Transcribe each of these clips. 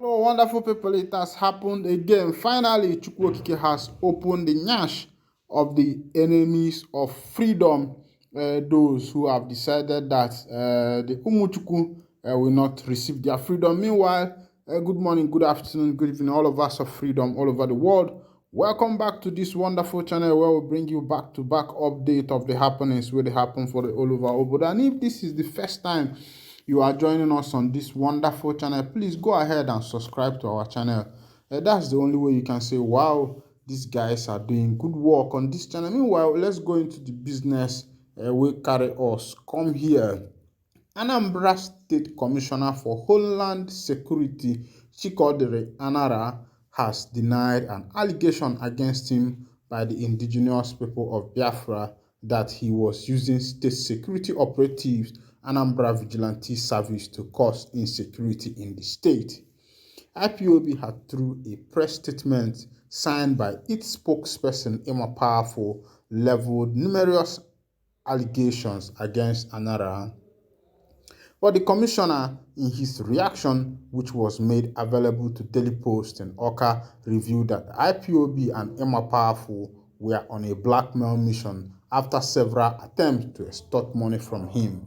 Hello, wonderful people. It has happened again. Finally, Chukwuokike has opened the nyash of the enemies of freedom, those who have decided that the Umuchukwu will not receive their freedom. Meanwhile, good morning, good afternoon, good evening, all of us of freedom all over the world. Welcome back to this wonderful channel where we bring you back-to-back update of the happenings where they happen for the all over Obodo. And if this is the first time you are joining us on this wonderful channel, please go ahead and subscribe to our channel. That's the only way you can say, wow, these guys are doing good work on this channel. Meanwhile, let's go into the business we carry us. Come here. Anambra State Commissioner for Homeland Security, Chikodere Anara, has denied an allegation against him by the indigenous people of Biafra that he was using state security operatives Anambra Vigilante Service to cause insecurity in the state. IPOB had, through a press statement signed by its spokesperson Emma Powerful, leveled numerous allegations against Anara. But the commissioner, in his reaction, which was made available to Daily Post and Oka, revealed that IPOB and Emma Powerful were on a blackmail mission after several attempts to extort money from him.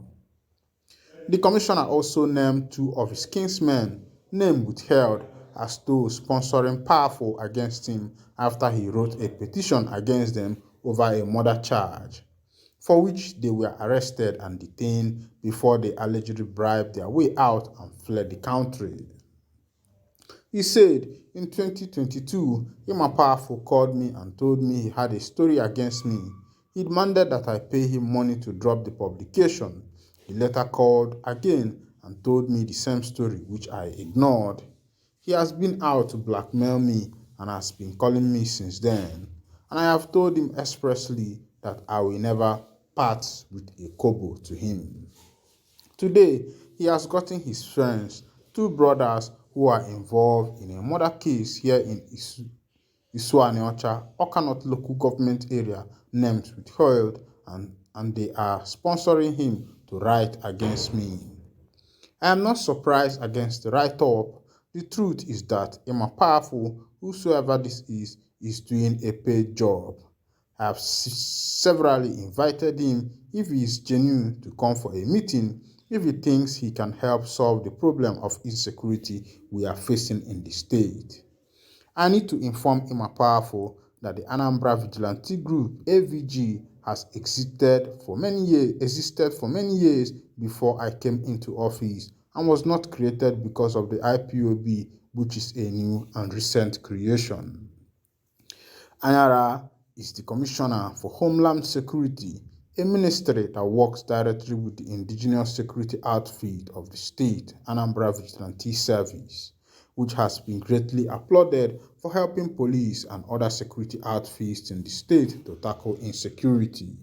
The commissioner also named two of his kinsmen, name withheld, as those sponsoring Powerful against him after he wrote a petition against them over a murder charge, for which they were arrested and detained before they allegedly bribed their way out and fled the country. He said, in 2022, Emma Powerful called me and told me he had a story against me. He demanded that I pay him money to drop the publication. He later called again and told me the same story, which I ignored. He has been out to blackmail me and has been calling me since then. And I have told him expressly that I will never part with a kobo to him. Today, he has gotten his friends, two brothers who are involved in a murder case here in Isuaniocha, Okanot local government area, named withheld, and they are sponsoring him to write against me. I am not surprised against the write-up. The truth is that Emma Powerful, whosoever this is doing a paid job. I have severally invited him, if he is genuine, to come for a meeting if he thinks he can help solve the problem of insecurity we are facing in the state. I need to inform Emma Powerful that the Anambra Vigilante Group, AVG, has existed for many years before I came into office and was not created because of the IPOB, which is a new and recent creation. Anara is the Commissioner for Homeland Security, a ministry that works directly with the indigenous security outfit of the state, Anambra Vigilante Service, which has been greatly applauded for helping police and other security outfits in the state to tackle insecurity.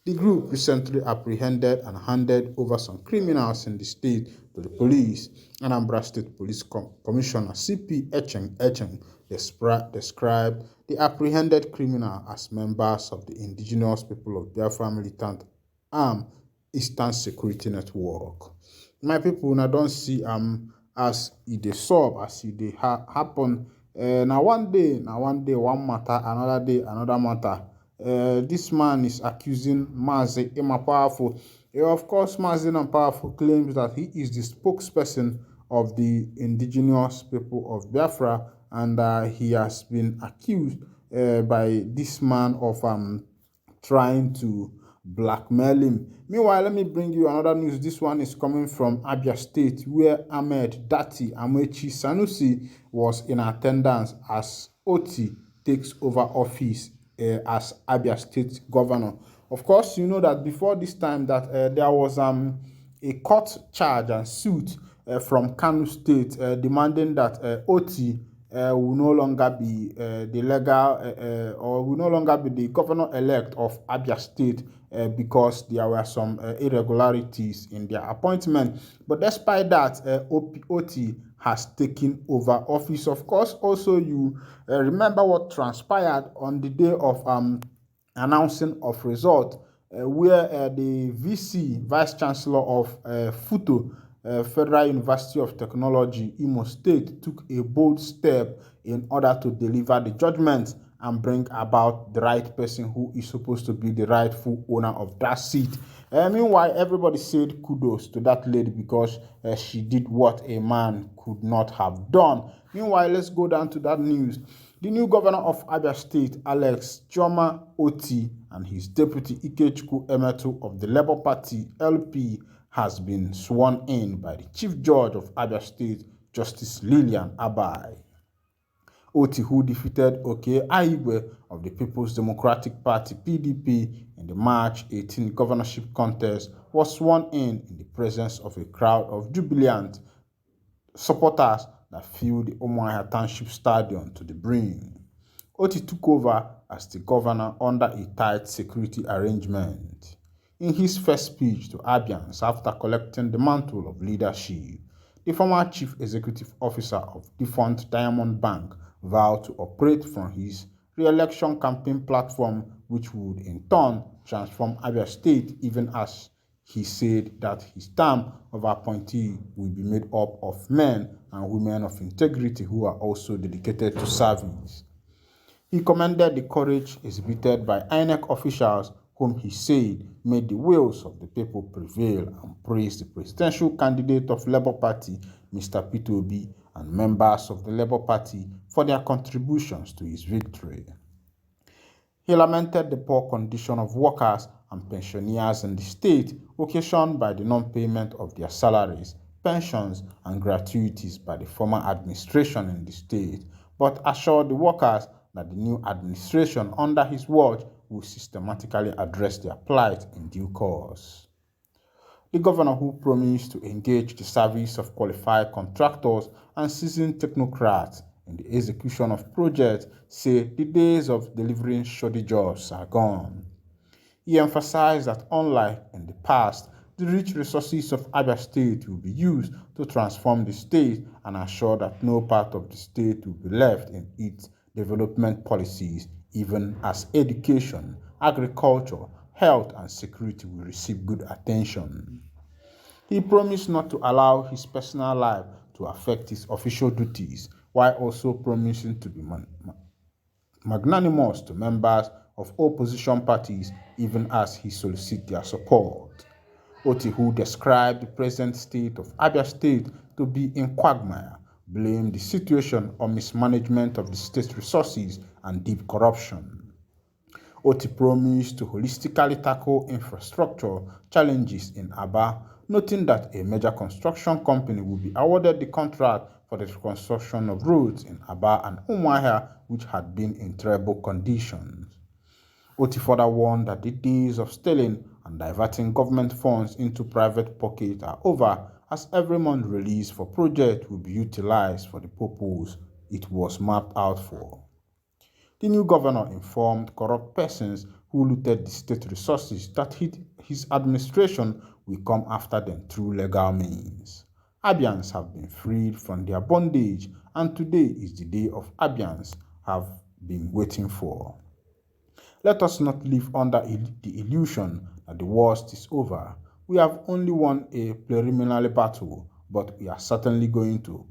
The group recently apprehended and handed over some criminals in the state to the police. Anambra State Police Commissioner CP Echeng described the apprehended criminals as members of the indigenous people of Biafra militant arm Eastern Security Network. My people, now don't see as it dey sub, as it dey happen. Now one day, one matter, another day, another matter. This man is accusing Mazi Emma Powerful. Of course, Mazi Emma Powerful claims that he is the spokesperson of the indigenous people of Biafra, and he has been accused by this man of trying to blackmail him. Meanwhile, let me bring you another news. This one is coming from Abia State, where Ahmed Dati Amechi Sanusi was in attendance as Oti takes over office as Abia State governor. Of course, you know that before this time that there was a court charge and suit from Kano State demanding that Oti will no longer be the legal or will no longer be the governor-elect of Abia State because there were some irregularities in their appointment. But despite that, Oti has taken over office. Of course, also you remember what transpired on the day of announcing of result, where the VC, Vice Chancellor of Futo, Federal University of Technology, Imo State, took a bold step in order to deliver the judgment and bring about the right person who is supposed to be the rightful owner of that seat. Meanwhile, everybody said kudos to that lady because she did what a man could not have done. Meanwhile, let's go down to that news. The new governor of Abia State, Alex Chioma Oti, and his deputy Ikechukwu Emetu of the Labour Party, LP, has been sworn in by the Chief Judge of Abia State, Justice Lillian Abai. Oti, who defeated Oke Aigbe of the People's Democratic Party, PDP, in the March 18 governorship contest, was sworn in the presence of a crowd of jubilant supporters that filled the Umuahia Township Stadium to the brim. Oti took over as the governor under a tight security arrangement. In his first speech to Abians after collecting the mantle of leadership, the former chief executive officer of defunct Diamond Bank vowed to operate from his re-election campaign platform, which would in turn transform Abia State, even as he said that his term of appointee will be made up of men and women of integrity who are also dedicated to service. He commended the courage exhibited by INEC officials whom he said made the wills of the people prevail, and praised the presidential candidate of Labour Party, Mr. Peter Obi, and members of the Labour Party for their contributions to his victory. He lamented the poor condition of workers and pensioners in the state, occasioned by the non-payment of their salaries, pensions, and gratuities by the former administration in the state, but assured the workers that the new administration under his watch will systematically address their plight in due course. The governor, who promised to engage the service of qualified contractors and seasoned technocrats in the execution of projects, said the days of delivering shoddy jobs are gone. He emphasized that unlike in the past, the rich resources of Abia State will be used to transform the state and assure that no part of the state will be left in its development policies, even as education, agriculture, health, and security will receive good attention. He promised not to allow his personal life to affect his official duties, while also promising to be magnanimous to members of opposition parties, even as he solicits their support. Oti, who described the present state of Abia State to be in quagmire, blamed the situation on mismanagement of the state's resources and deep corruption. Oti promised to holistically tackle infrastructure challenges in Aba, noting that a major construction company will be awarded the contract for the reconstruction of roads in Aba and Umuahia, which had been in terrible conditions. Oti further warned that the days of stealing and diverting government funds into private pockets are over, as every month released for project will be utilized for the purpose it was mapped out for. The new governor informed corrupt persons who looted the state resources that his administration will come after them through legal means. Abians have been freed from their bondage, and today is the day of Abians have been waiting for. Let us not live under the illusion that the worst is over. We have only won a preliminary battle, but we are certainly going to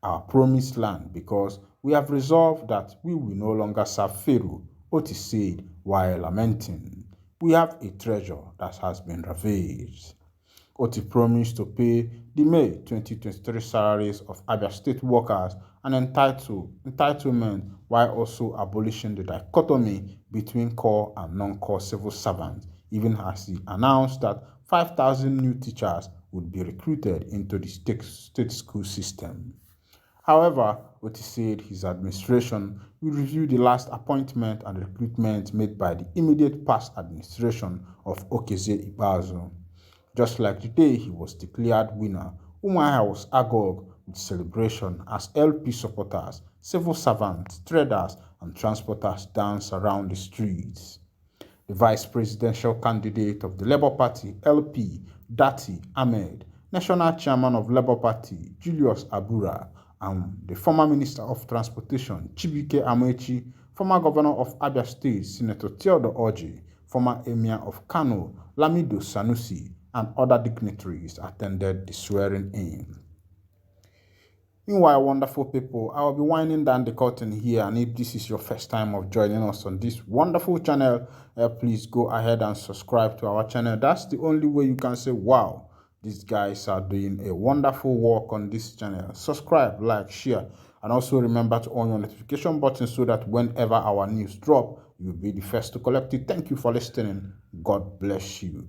our promised land because we have resolved that we will no longer serve Pharaoh, Oti said while lamenting. We have a treasure that has been ravaged. Oti promised to pay the May 2023 salaries of Abia State workers an entitlement while also abolishing the dichotomy between core and non-core civil servants, even as he announced that 5,000 new teachers would be recruited into the state school system. However, Oti said his administration will review the last appointment and recruitment made by the immediate past administration of Okezie Ikpeazu. Just like the day he was declared winner, Umuahia was agog with celebration as LP supporters, civil servants, traders, and transporters danced around the streets. The vice presidential candidate of the Labour Party, LP, Dati Ahmed, national chairman of Labour Party, Julius Abura, and the former Minister of Transportation, Chibuike Amaechi, former Governor of Abia State, Senator Theodore Orji, former Emir of Kano, Lamido Sanusi, and other dignitaries attended the swearing-in. Meanwhile, wonderful people, I will be winding down the curtain here, and if this is your first time of joining us on this wonderful channel, please go ahead and subscribe to our channel. That's the only way you can say, wow, these guys are doing a wonderful work on this channel. Subscribe, like, share, and also remember to on your notification button so that whenever our news drop, you'll be the first to collect it. Thank you for listening. God bless you.